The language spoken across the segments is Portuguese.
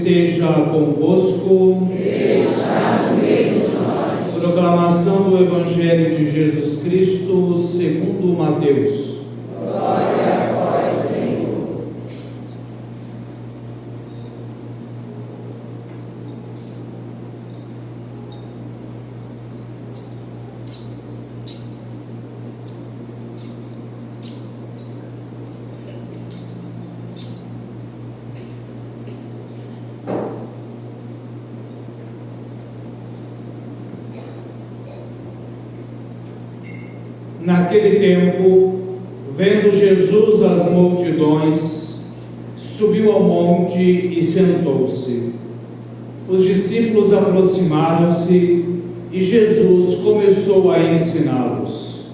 esteja convosco. Ele está no meio de nós. Proclamação do Evangelho de Jesus Cristo segundo Mateus. Glória a vós, Senhor. Naquele tempo, vendo Jesus as multidões, subiu ao monte e sentou-se. Os discípulos aproximaram-se e Jesus começou a ensiná-los.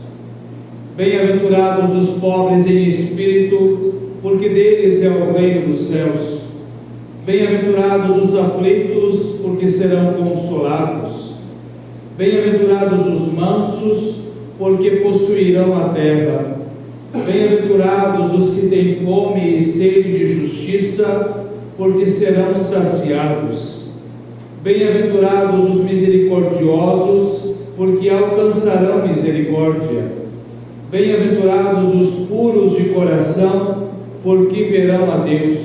Bem-aventurados os pobres em espírito, porque deles é o reino dos céus. Bem-aventurados os aflitos, porque serão consolados. Bem-aventurados os mansos, porque possuirão a terra. Bem-aventurados os que têm fome e sede de justiça, porque serão saciados. Bem-aventurados os misericordiosos, porque alcançarão misericórdia. Bem-aventurados os puros de coração, porque verão a Deus.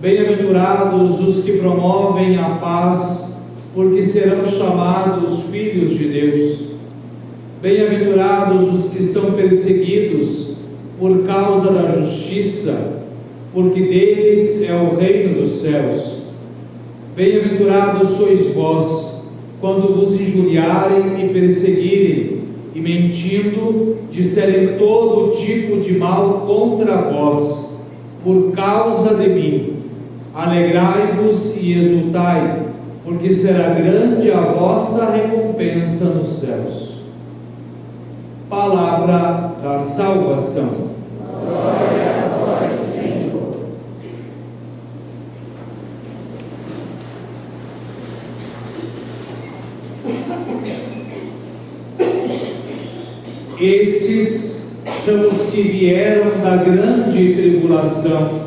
Bem-aventurados os que promovem a paz, porque serão chamados filhos de Deus. Bem-aventurados os que são perseguidos por causa da justiça, porque deles é o reino dos céus. Bem-aventurados sois vós, quando vos injuriarem e perseguirem, e mentindo, disserem todo tipo de mal contra vós, por causa de mim. Alegrai-vos e exultai, porque será grande a vossa recompensa nos céus. Palavra da salvação. Glória a vós, Senhor. Esses são os que vieram da grande tribulação,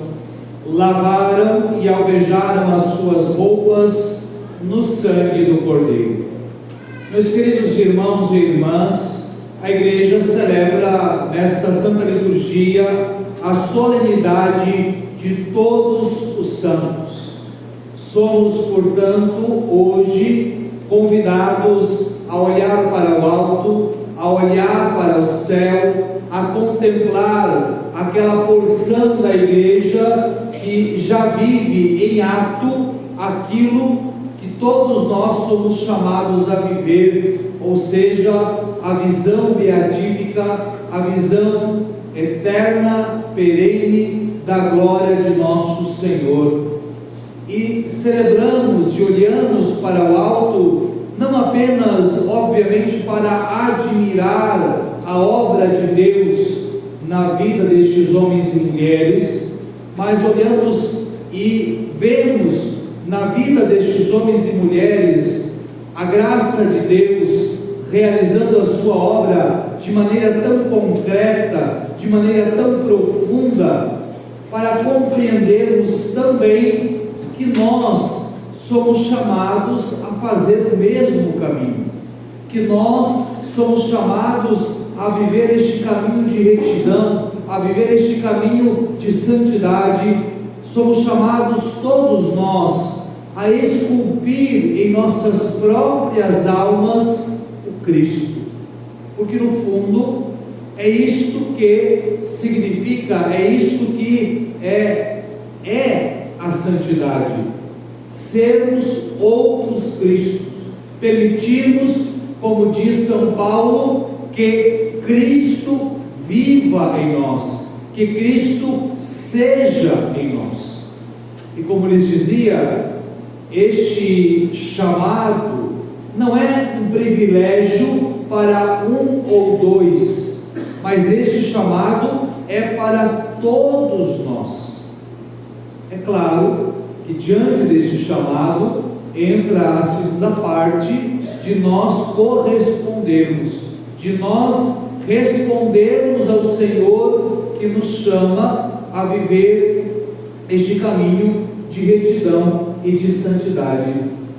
lavaram e alvejaram as suas roupas no sangue do Cordeiro. Meus queridos irmãos e irmãs, a Igreja celebra nesta Santa Liturgia a solenidade de todos os santos. Somos, portanto, hoje convidados a olhar para o alto, a olhar para o céu, a contemplar aquela porção da Igreja que já vive em ato aquilo que todos nós somos chamados a viver, ou seja, a visão beatífica, a visão eterna, perene da glória de nosso Senhor. E celebramos e olhamos para o alto, não apenas, obviamente, para admirar a obra de Deus na vida destes homens e mulheres, mas olhamos e vemos na vida destes homens e mulheres a graça de Deus realizando a sua obra de maneira tão concreta, de maneira tão profunda, para compreendermos também que nós somos chamados a fazer o mesmo caminho, que nós somos chamados a viver este caminho de retidão, a viver este caminho de santidade. Somos chamados todos nós a esculpir em nossas próprias almas o Cristo, porque no fundo é isto que significa, é isto que é a santidade, sermos outros Cristos, permitirmos, como diz São Paulo, que Cristo viva em nós, que Cristo seja em nós. E como lhes dizia, este chamado não é um privilégio para um ou dois, mas este chamado é para todos nós. É claro que diante deste chamado entra a segunda parte de nós correspondermos, de nós respondermos ao Senhor que nos chama a viver este caminho de retidão e de santidade.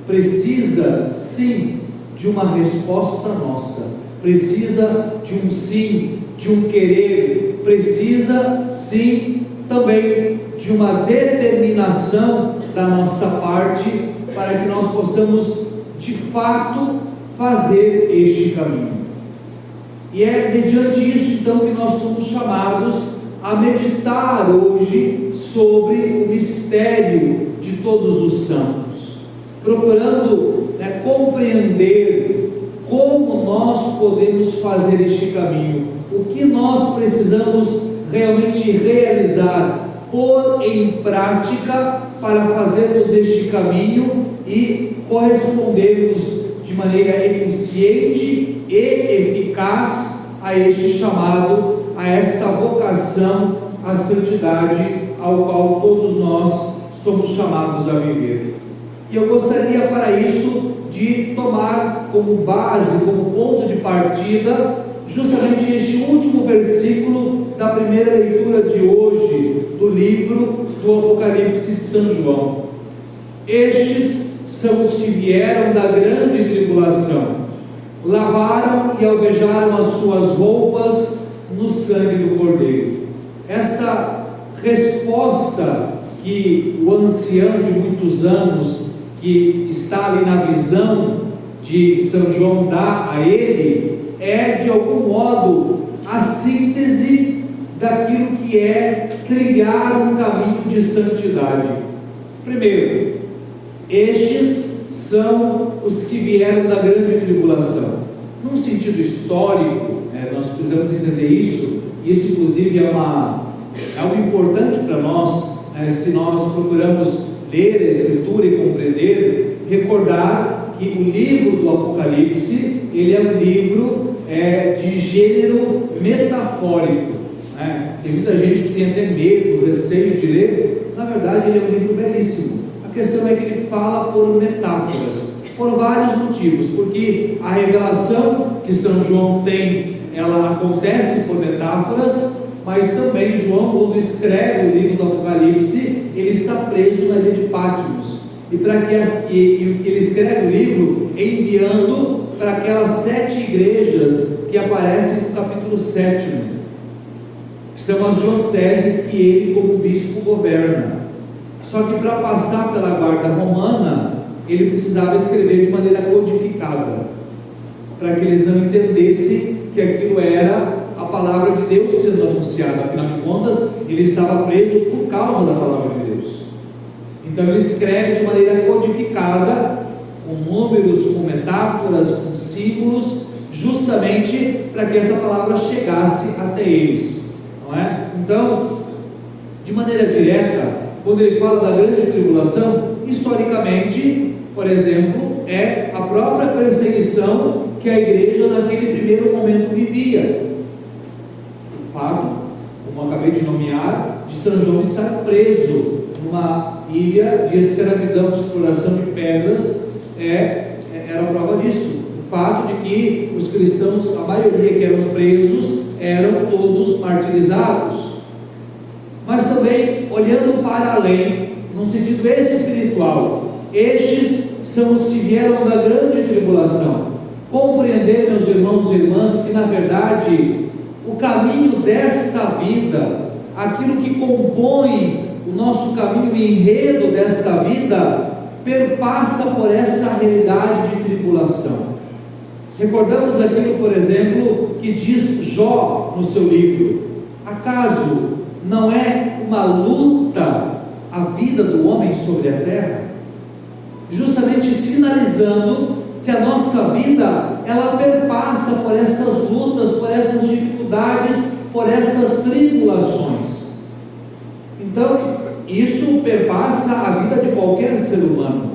Precisa, sim, de uma resposta nossa, precisa de um sim, de um querer, precisa, sim, também de uma determinação da nossa parte, para que nós possamos, de fato, fazer este caminho. E é mediante isso, então, que nós somos chamados a meditar hoje sobre o mistério de todos os santos, procurando compreender como nós podemos fazer este caminho, o que nós precisamos realmente realizar, pôr em prática para fazermos este caminho e correspondermos de maneira eficiente e eficaz a este chamado, a esta vocação à santidade, ao qual todos nós somos chamados a viver. E eu gostaria para isso de tomar como base, como ponto de partida, justamente este último versículo da primeira leitura de hoje, do livro do Apocalipse de São João. Estes são os que vieram da grande tribulação, lavaram e alvejaram as suas roupas no sangue do Cordeiro. Esta resposta que o ancião de muitos anos, que está ali na visão de São João, dá a ele, é de algum modo a síntese daquilo que é trilhar um caminho de santidade. Primeiro, estes são os que vieram da grande tribulação. Num sentido histórico, nós precisamos entender isso. Isso inclusive é algo importante para nós, se nós procuramos ler a Escritura e compreender, recordar que o livro do Apocalipse, ele é um livro de gênero metafórico. Tem muita gente que tem até medo, receio de ler. Na verdade, ele é um livro belíssimo. A questão é que ele fala por metáforas, por vários motivos, porque a revelação que São João tem, ela acontece por metáforas, mas também João, quando escreve o livro do Apocalipse, ele está preso na ilha de Patmos, e ele escreve o livro enviando para aquelas 7 igrejas que aparecem no capítulo 7, que são as dioceses que ele, como bispo, governa. Só que para passar pela guarda romana, ele precisava escrever de maneira codificada, para que eles não entendessem que aquilo era a palavra de Deus sendo anunciada. Afinal de contas, ele estava preso por causa da palavra de Deus. Então ele escreve de maneira codificada, com números, com metáforas, com símbolos, justamente para que essa palavra chegasse até eles, não é? Então, de maneira direta, quando ele fala da grande tribulação, historicamente, por exemplo, é a própria perseguição que a igreja naquele primeiro momento vivia. O fato, como acabei de nomear, de São João estar preso numa ilha de escravidão, de exploração de pedras, era a prova disso. O fato de que os cristãos, a maioria que eram presos, eram todos martirizados. Mas também, olhando para além, num sentido espiritual, estes são os que vieram da grande tribulação. Compreender, meus irmãos e irmãs, que na verdade o caminho desta vida, aquilo que compõe o nosso caminho, o enredo desta vida, perpassa por essa realidade de tribulação. Recordamos aquilo, por exemplo, que diz Jó no seu livro: acaso não é uma luta a vida do homem sobre a terra? Justamente sinalizando que a nossa vida, ela perpassa por essas lutas, por essas dificuldades, por essas tribulações. Então, isso perpassa a vida de qualquer ser humano.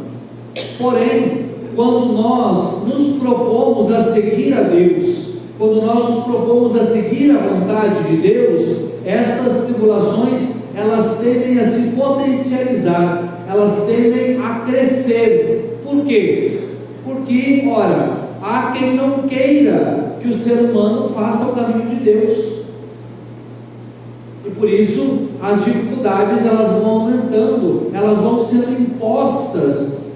Porém, quando nós nos propomos a seguir a Deus, quando nós nos propomos a seguir a vontade de Deus, essas tribulações, elas tendem a se potencializar, elas tendem a crescer. Por quê? Porque, ora, há quem não queira que o ser humano faça o caminho de Deus. E por isso as dificuldades elas vão aumentando, elas vão sendo impostas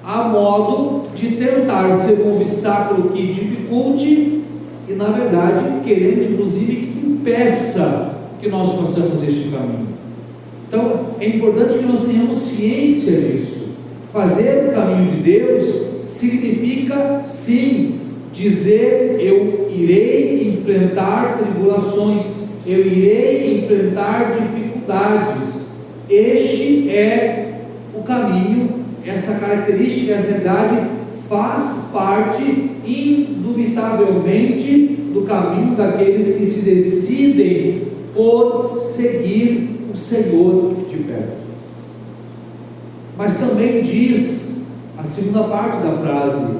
a modo de tentar ser um obstáculo que dificulte e, na verdade, querendo inclusive que impeça que nós façamos este caminho. Então, é importante que nós tenhamos ciência disso. Fazer o caminho de Deus significa, sim, dizer: eu irei enfrentar tribulações, eu irei enfrentar dificuldades. Este é o caminho, essa característica, essa realidade faz parte indubitavelmente do caminho daqueles que se decidem por seguir o Senhor de perto. Mas também diz a segunda parte da frase: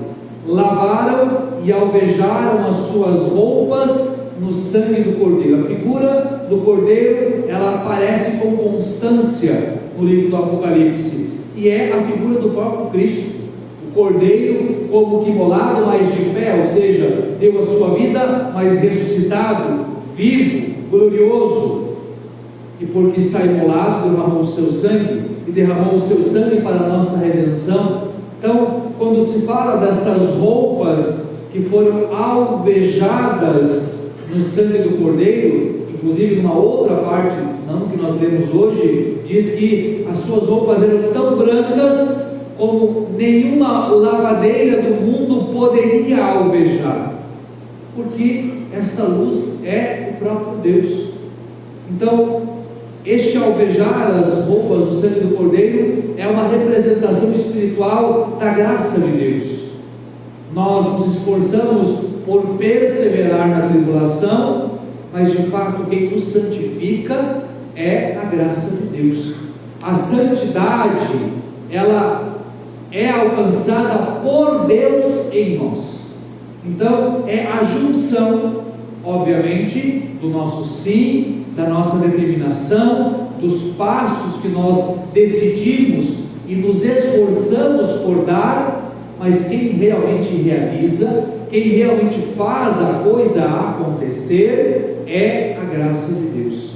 lavaram e alvejaram as suas roupas no sangue do Cordeiro. A figura do Cordeiro, ela aparece com constância no livro do Apocalipse, e é a figura do próprio Cristo. O Cordeiro como que imolado, mas de pé, ou seja, deu a sua vida, mas ressuscitado, vivo, glorioso, e porque está imolado, derramou o seu sangue, e derramou o seu sangue para a nossa redenção. Então, quando se fala destas roupas que foram alvejadas no sangue do Cordeiro, inclusive numa outra parte, não que nós lemos hoje, diz que as suas roupas eram tão brancas como nenhuma lavadeira do mundo poderia alvejar, porque esta luz é o próprio Deus. Então, este alvejar as roupas do sangue do Cordeiro é uma representação espiritual da graça de Deus. Nós nos esforçamos por perseverar na tribulação, mas de fato quem nos santifica é a graça de Deus. A santidade, ela é alcançada por Deus em nós. Então é a junção, obviamente, do nosso sim, da nossa determinação, dos passos que nós decidimos e nos esforçamos por dar, mas quem realmente realiza, quem realmente faz a coisa acontecer é a graça de Deus.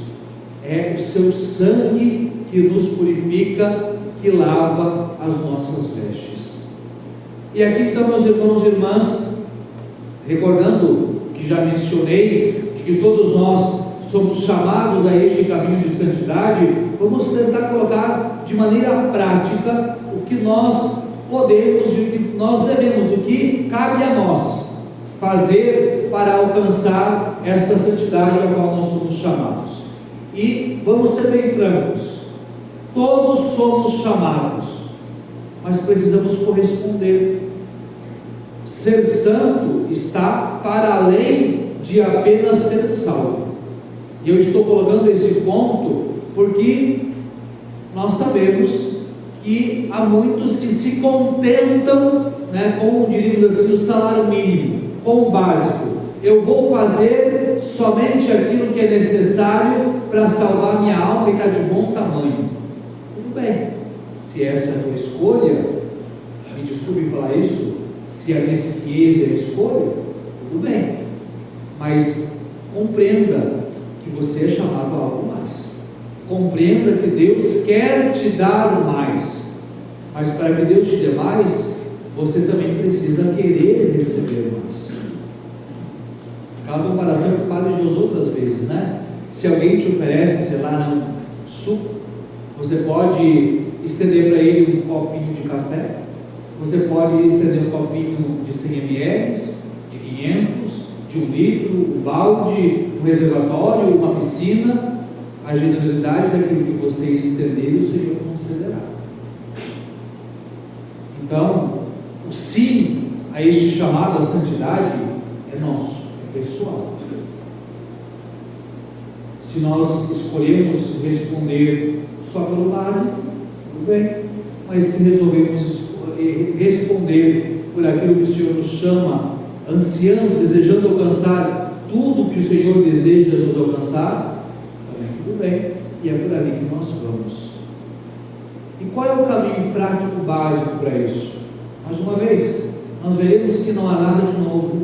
É o seu sangue que nos purifica, que lava as nossas vestes. E aqui então, meus irmãos e irmãs, recordando que já mencionei de que todos nós somos chamados a este caminho de santidade, vamos tentar colocar de maneira prática o que nós podemos, o que nós devemos, o que cabe a nós fazer para alcançar esta santidade a qual nós somos chamados. E vamos ser bem francos, todos somos chamados, mas precisamos corresponder. Ser santo está para além de apenas ser salvo. E eu estou colocando esse ponto porque nós sabemos que há muitos que se contentam, com, diríamos assim, o salário mínimo, com o básico. Eu vou fazer somente aquilo que é necessário para salvar minha alma e está de bom tamanho. Tudo bem, se essa é a tua escolha, me desculpe falar isso, se a mesquinhez é a escolha, tudo bem, mas compreenda que você é chamado a algo mais. Compreenda que Deus quer te dar mais, mas para que Deus te dê mais, você também precisa querer receber mais. Aquela comparação que o Padre já usou outras vezes, Se alguém te oferece, sei lá, suco, você pode estender para ele um copinho de café, você pode estender um copinho de 100 ml, de 500, de 1 litro, um balde, um reservatório, uma piscina. A generosidade daquilo que você estender, o Senhor concederá. Então, o sim a este chamado à santidade é nosso, é pessoal. Se nós escolhemos responder só pelo básico, tudo bem, mas se resolvemos responder por aquilo que o Senhor nos chama, ansiando, desejando alcançar tudo que o Senhor deseja nos alcançar, também tudo bem, e é por ali que nós vamos. E qual é o caminho prático básico para isso? Mais uma vez, nós veremos que não há nada de novo,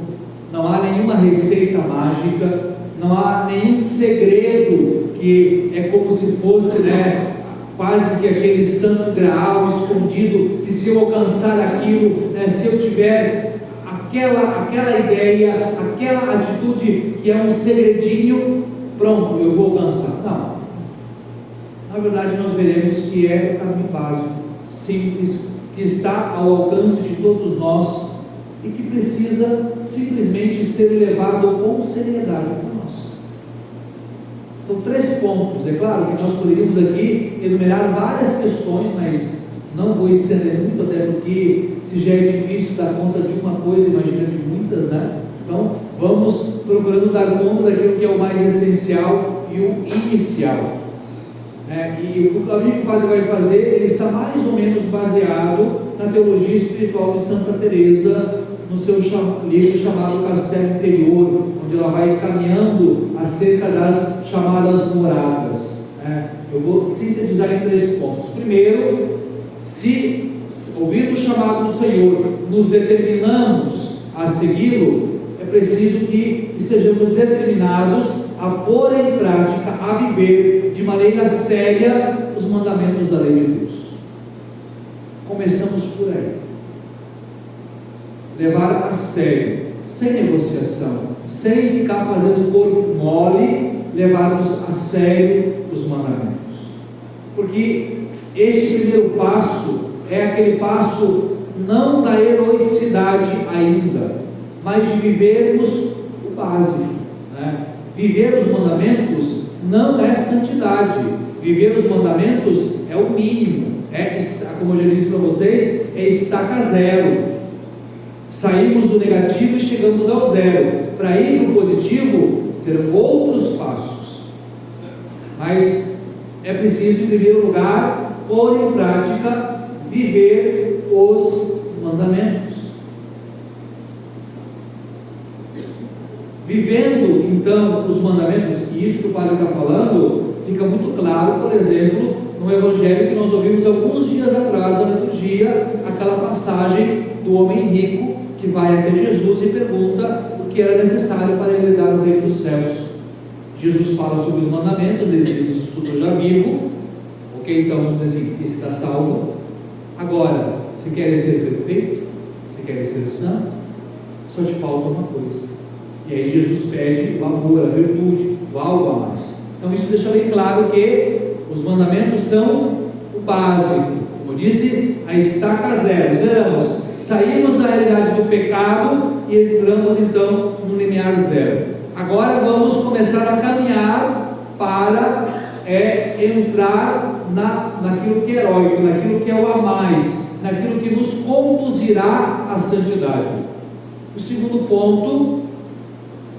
não há nenhuma receita mágica, não há nenhum segredo que é como se fosse, né, quase que aquele santo graal escondido, que se eu alcançar aquilo, né, se eu tiver aquela ideia, aquela atitude que é um segredinho, pronto, eu vou alcançar. Não. Na verdade, nós veremos que é o caminho básico, simples, que está ao alcance de todos nós e que precisa simplesmente ser levado com seriedade por nós. Então, 3 pontos. É claro que nós poderíamos aqui enumerar várias questões, mas não vou estender muito, até porque se já é difícil dar conta de uma coisa, imagina de muitas, né? Então, vamos procurando dar conta daquilo que é o mais essencial e o inicial. E o caminho que o Padre vai fazer, ele está mais ou menos baseado na teologia espiritual de Santa Teresa, no seu livro chamado Castelo Interior, onde ela vai caminhando acerca das chamadas moradas. Eu vou sintetizar em 3 pontos. Primeiro, se ouvindo o chamado do Senhor, nos determinamos a segui-lo, é preciso que estejamos determinados a pôr em prática, a viver de maneira séria os mandamentos da lei de Deus. Começamos por aí. Levar a sério, sem negociação, sem ficar fazendo corpo mole, levarmos a sério os mandamentos. Porque este primeiro passo é aquele passo não da heroicidade ainda, mas de vivermos o básico, né? Viver os mandamentos não é santidade. Viver os mandamentos é o mínimo. Como eu já disse para vocês, é estaca zero. Saímos do negativo e chegamos ao zero. Para ir para o positivo, serão outros passos. Mas é preciso, em primeiro lugar, pôr em prática, viver os mandamentos. Vivendo então os mandamentos, e isso que o Padre está falando, fica muito claro, por exemplo, no Evangelho que nós ouvimos alguns dias atrás da liturgia, aquela passagem do homem rico que vai até Jesus e pergunta o que era necessário para ele herdar o reino dos céus. Jesus fala sobre os mandamentos, ele diz: isso tudo eu já vivo. Ok, então vamos dizer assim, esse está salvo. Agora, se quer ser perfeito, se quer ser santo, só te falta uma coisa. E aí Jesus pede o amor, a virtude, o algo a mais. Então isso deixa bem claro que os mandamentos são o básico. Como eu disse, a estaca zero, zeramos. Saímos da realidade do pecado e entramos então no limiar zero. Agora vamos começar a caminhar para entrar naquilo que é heróico, naquilo que é o a mais, naquilo que nos conduzirá à santidade. O segundo ponto,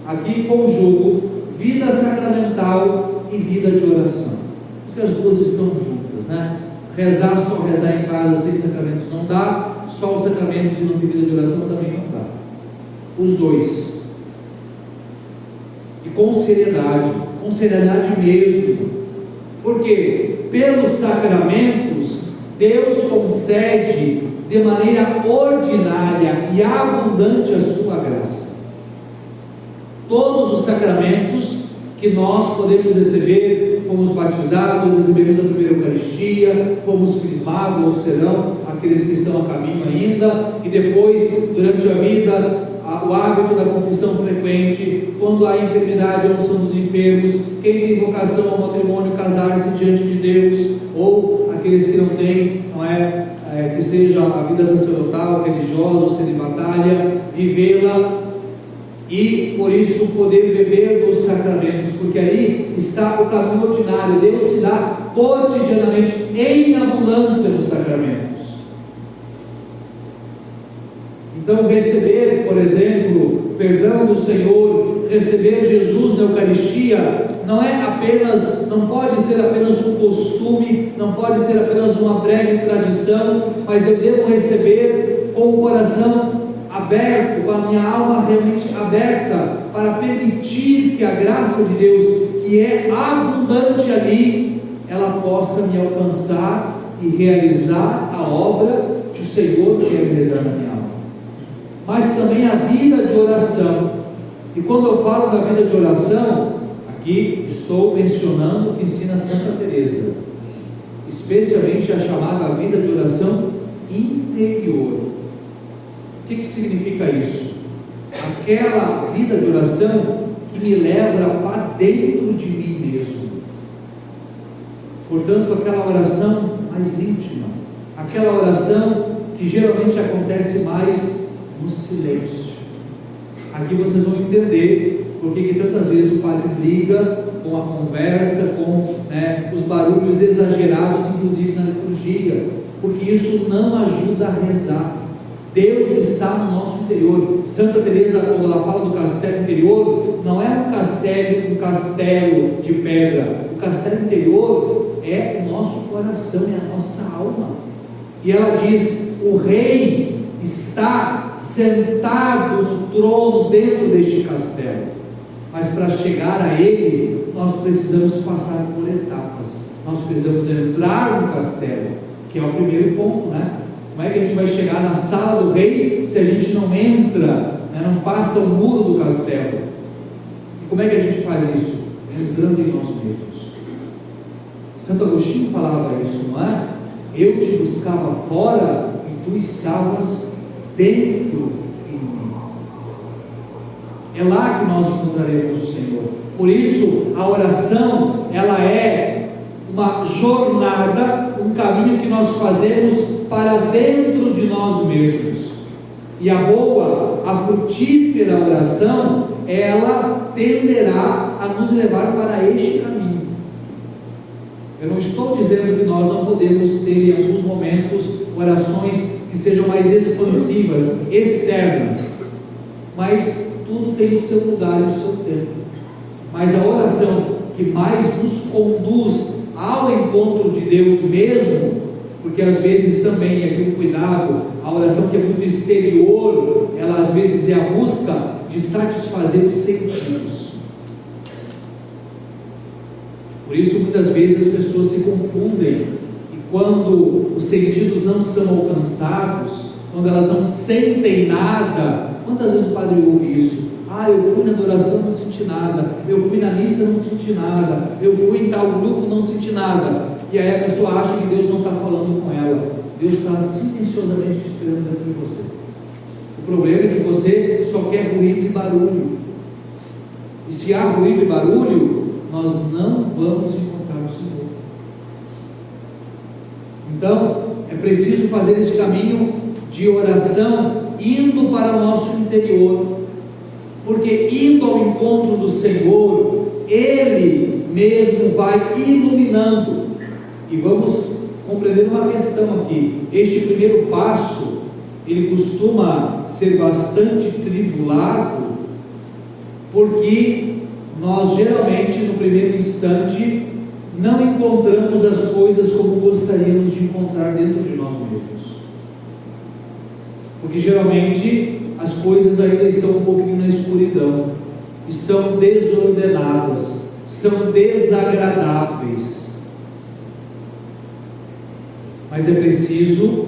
aqui conjugo vida sacramental e vida de oração, porque as duas estão juntas, né? Só rezar em casa sem sacramentos não dá, só os sacramentos e não ter vida de oração também não dá. Os dois. E com seriedade mesmo. Porque pelos sacramentos Deus concede de maneira ordinária e abundante a sua graça. Todos os sacramentos que nós podemos receber, fomos batizados, recebemos a primeira Eucaristia, fomos crismados ou serão aqueles que estão a caminho ainda, e depois, durante a vida, o hábito da confissão frequente, quando há enfermidade, a unção dos enfermos, quem tem vocação ao matrimônio, casar-se diante de Deus, ou aqueles que não têm, que seja a vida sacerdotal, religiosa ou celibatária, vivê-la, e por isso poder beber dos sacramentos, porque aí está o caminho ordinário. Deus se dá cotidianamente em abundância nos sacramentos. Então receber, por exemplo, perdão do Senhor, receber Jesus na Eucaristia, não pode ser apenas um costume, não pode ser apenas uma breve tradição, mas eu devo receber com o coração aberto, com a minha alma realmente aberta, para permitir que a graça de Deus, que é abundante ali, ela possa me alcançar e realizar a obra que o Senhor quer realizar na minha alma. Mas também a vida de oração. E quando eu falo da vida de oração, Aqui estou mencionando o que ensina Santa Teresa, especialmente a chamada vida de oração interior. O que significa isso? Aquela vida de oração que me leva para dentro de mim mesmo. Portanto, aquela oração mais íntima, aquela oração que geralmente acontece mais no silêncio. Aqui vocês vão entender porque que tantas vezes o padre briga com a conversa, com os barulhos exagerados, inclusive na liturgia, porque isso não ajuda a rezar. Deus está no nosso interior. Santa Teresa, quando ela fala do castelo interior, não é um castelo de pedra. O castelo interior é o nosso coração, é a nossa alma. E ela diz: o rei está sentado no trono dentro deste castelo, mas para chegar a ele nós precisamos passar por etapas. Nós precisamos entrar no castelo, que é o primeiro ponto, Como é que a gente vai chegar na sala do rei se a gente não entra, não passa o muro do castelo? E como é que a gente faz isso? Entrando em nós mesmos. Santo Agostinho falava isso, não é? Eu te buscava fora e tu estavas dentro em mim. É lá que nós encontraremos o Senhor. Por isso a oração, ela é uma jornada, um caminho que nós fazemos para dentro de nós mesmos. E a boa, a frutífera oração, ela tenderá a nos levar para este caminho. Eu não estou dizendo que nós não podemos ter em alguns momentos orações que sejam mais expansivas, externas, mas tudo tem o seu lugar e o seu tempo. Mas a oração que mais nos conduz ao encontro de Deus mesmo, porque às vezes também, aqui um cuidado, a oração que é muito exterior, ela às vezes é a busca de satisfazer os sentidos. Por isso muitas vezes as pessoas se confundem, e quando os sentidos não são alcançados, quando elas não sentem nada, quantas vezes o padre ouve isso? Eu fui na adoração, não senti nada. Eu fui na missa, não senti nada. Eu fui em tal grupo, não senti nada. E aí a pessoa acha que Deus não está falando com ela. Deus está silenciosamente esperando dentro de você. O problema é que você só quer ruído e barulho. E se há ruído e barulho, nós não vamos encontrar o Senhor. Então, é preciso fazer esse caminho de oração indo para o nosso interior. Porque indo ao encontro do Senhor, Ele mesmo vai iluminando. E vamos compreender uma questão aqui. Este primeiro passo, ele costuma ser bastante tribulado, porque nós geralmente no primeiro instante não encontramos as coisas como gostaríamos de encontrar dentro de nós mesmos. Porque geralmente as coisas ainda estão um pouquinho na escuridão, estão desordenadas, são desagradáveis. Mas é preciso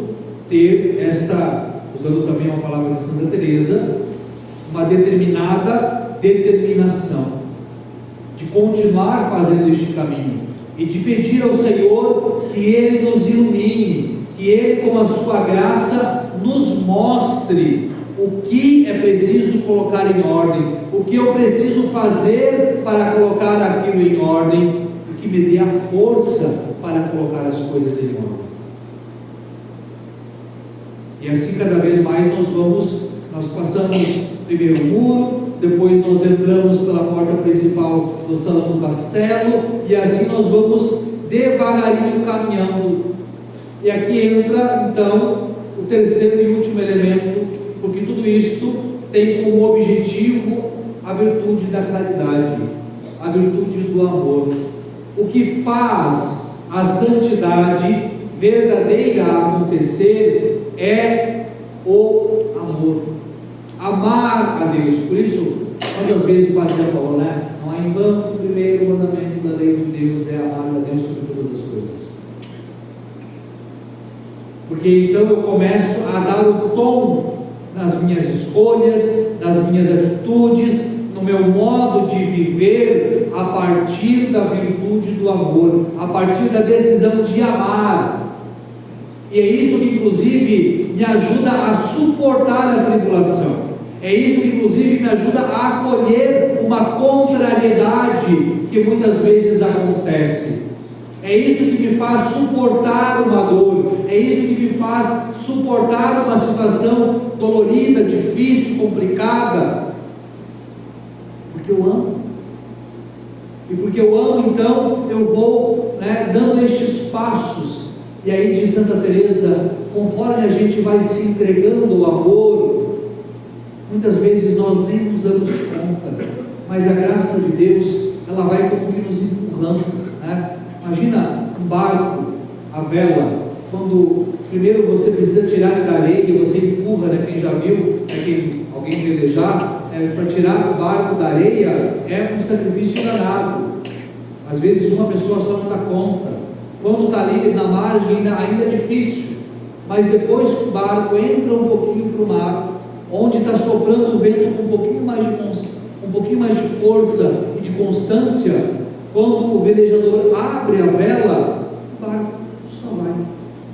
ter essa, usando também uma palavra de Santa Teresa, uma determinada determinação de continuar fazendo este caminho e de pedir ao Senhor que Ele nos ilumine, que Ele com a sua graça nos mostre o que é preciso colocar em ordem, o que eu preciso fazer para colocar aquilo em ordem, e que me dê a força para colocar as coisas em ordem. E assim cada vez mais nós passamos primeiro o muro, depois nós entramos pela porta principal do salão do castelo, e assim nós vamos devagarinho caminhando. E aqui entra então o terceiro e último elemento, porque tudo isto tem como objetivo a virtude da caridade, a virtude do amor. O que faz a santidade verdadeira acontecer é o amor. Amar a Deus. Por isso, quantas vezes o padre já falou, não há em vão o primeiro mandamento da lei de Deus é amar a Deus sobre todas as coisas. Porque então eu começo a dar o tom nas minhas escolhas, nas minhas atitudes, no no meu modo de viver a partir da virtude do amor, a partir da decisão de amar. E é isso que inclusive me ajuda a suportar a tribulação. É isso que inclusive me ajuda a acolher uma contrariedade que muitas vezes acontece. É isso que me faz suportar uma dor. É isso que me faz suportar uma situação dolorida, difícil, complicada. Porque eu amo. E porque eu amo, então eu vou dando estes passos. E aí diz Santa Teresa, conforme a gente vai se entregando ao amor, muitas vezes nós nem nos damos conta, mas a graça de Deus, ela vai como que nos empurrando, né? Imagina um barco, a vela, quando primeiro você precisa tirar da areia, você empurra, quem já viu, alguém velejar, para tirar o barco da areia é um sacrifício danado. Às vezes uma pessoa só não dá conta. Quando está ali na margem ainda é difícil, mas depois que o barco entra um pouquinho para o mar, onde está soprando o vento com um pouquinho mais de força e de constância, quando o velejador abre a vela, o barco só vai.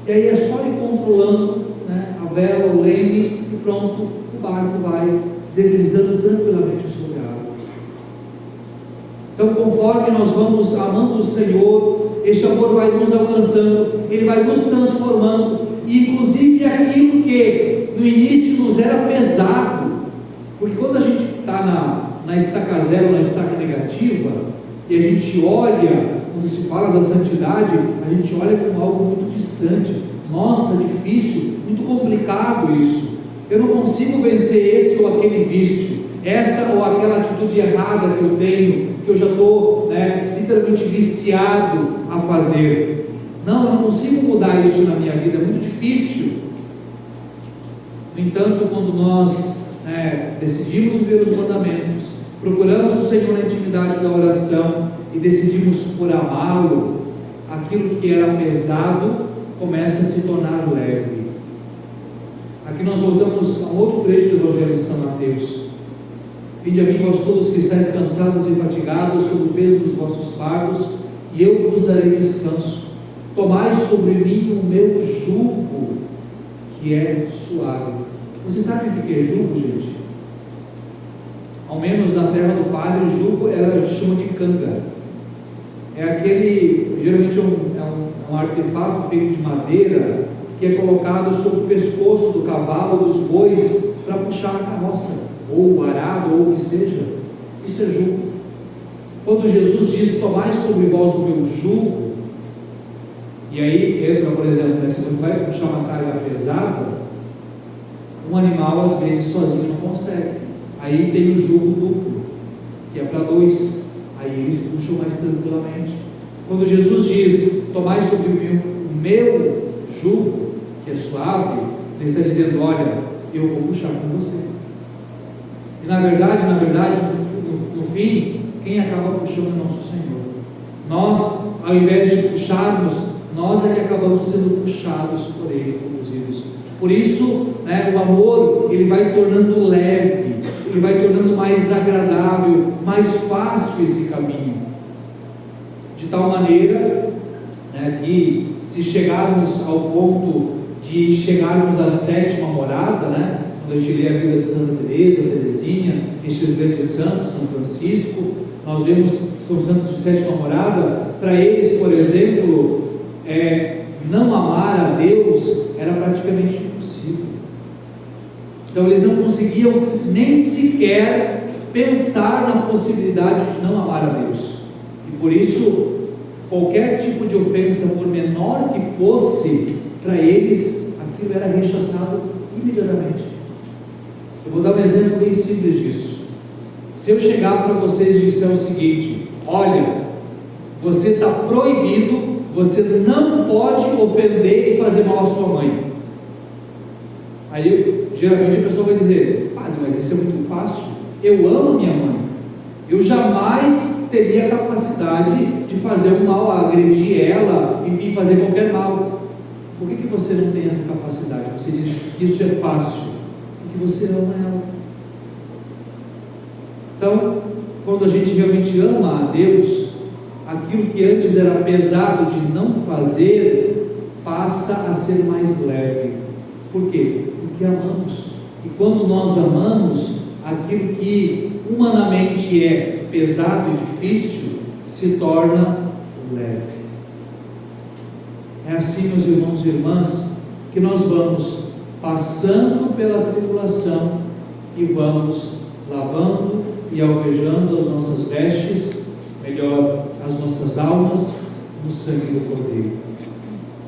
E aí é só ir controlando a vela, o leme, e pronto, o barco vai deslizando tranquilamente sobre a água. Então, conforme nós vamos amando o Senhor, este amor vai nos alcançando, ele vai nos transformando, e inclusive aquilo que no início nos era pesado, porque quando a gente está na estaca zero, na estaca negativa, e a gente olha, quando se fala da santidade, a gente olha como algo muito distante. Nossa, difícil, muito complicado isso. Eu não consigo vencer esse ou aquele vício, essa ou aquela atitude errada que eu tenho, que eu já estou literalmente viciado a fazer. Não, eu não consigo mudar isso na minha vida, é muito difícil. No entanto, quando nós decidimos viver os mandamentos, procuramos o Senhor na intimidade da oração e decidimos por amá-lo, aquilo que era pesado começa a se tornar leve. Aqui nós voltamos a um outro trecho do Evangelho de São Mateus. Vinde a mim, vós todos que estáis cansados e fatigados, sob o peso dos vossos fardos, e eu vos darei descanso. Tomai sobre mim o meu jugo, que é suave. Você sabe o que é jugo, gente? Ao menos na terra do padre, o jugo a gente chama de canga. É aquele, geralmente é um artefato feito de madeira, que é colocado sobre o pescoço do cavalo, dos bois, para puxar a carroça, ou o arado, ou o que seja. Isso é jugo. Quando Jesus diz, tomai sobre vós o meu jugo, e aí entra, por exemplo, se você vai puxar uma carga pesada, um animal às vezes sozinho não consegue. Aí tem o jugo duplo, que é para dois, aí eles puxam mais tranquilamente. Quando Jesus diz, tomai sobre o meu jugo, que é suave, ele está dizendo, olha, eu vou puxar com você. E na verdade, no fim, quem acaba puxando é nosso Senhor. Nós, ao invés de puxarmos, nós é que acabamos sendo puxados por Ele, conduzidos. Por isso, o amor, ele vai tornando leve, ele vai tornando mais agradável, mais fácil esse caminho. De tal maneira, que se chegarmos ao ponto de chegarmos à sétima morada, quando a gente lê a vida de Santa Teresa, Teresinha, estes grandes santos, São Francisco, nós vemos que são santos de sétima morada. Para eles, por exemplo, não amar a Deus era praticamente impossível. Então eles não conseguiam nem sequer pensar na possibilidade de não amar a Deus, e por isso qualquer tipo de ofensa, por menor que fosse, para eles aquilo era rechaçado imediatamente. Eu vou dar um exemplo bem simples disso. Se eu chegar para vocês e disser o seguinte, olha, você está proibido, você não pode ofender e fazer mal à sua mãe. Aí geralmente a pessoa vai dizer, padre, mas isso é muito fácil, eu amo minha mãe, eu jamais teria a capacidade de fazer um mal, agredir ela, enfim, fazer qualquer mal. Por que você não tem essa capacidade? Você diz que isso é fácil, porque você ama ela. Então, quando a gente realmente ama a Deus, aquilo que antes era pesado de não fazer, passa a ser mais leve. Por quê? Porque amamos. E quando nós amamos, aquilo que humanamente é pesado e difícil, se torna leve. É assim, meus irmãos e irmãs, que nós vamos passando pela tribulação e vamos lavando e alvejando as nossas vestes, melhor, as nossas almas, no sangue do Cordeiro.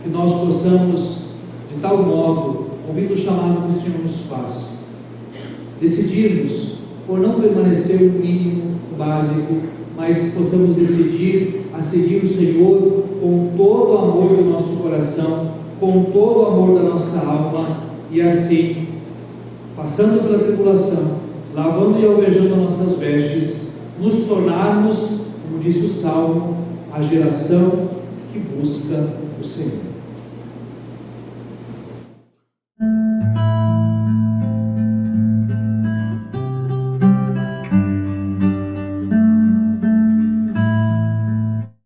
Que nós possamos, de tal modo, ouvindo o chamado que o Senhor nos faz, decidirmos por não permanecer o mínimo, o básico, mas possamos decidir a seguir o Senhor com todo o amor do nosso coração, com todo o amor da nossa alma, e assim, passando pela tribulação, lavando e alvejando as nossas vestes, nos tornarmos, como disse o Salmo, a geração que busca o Senhor.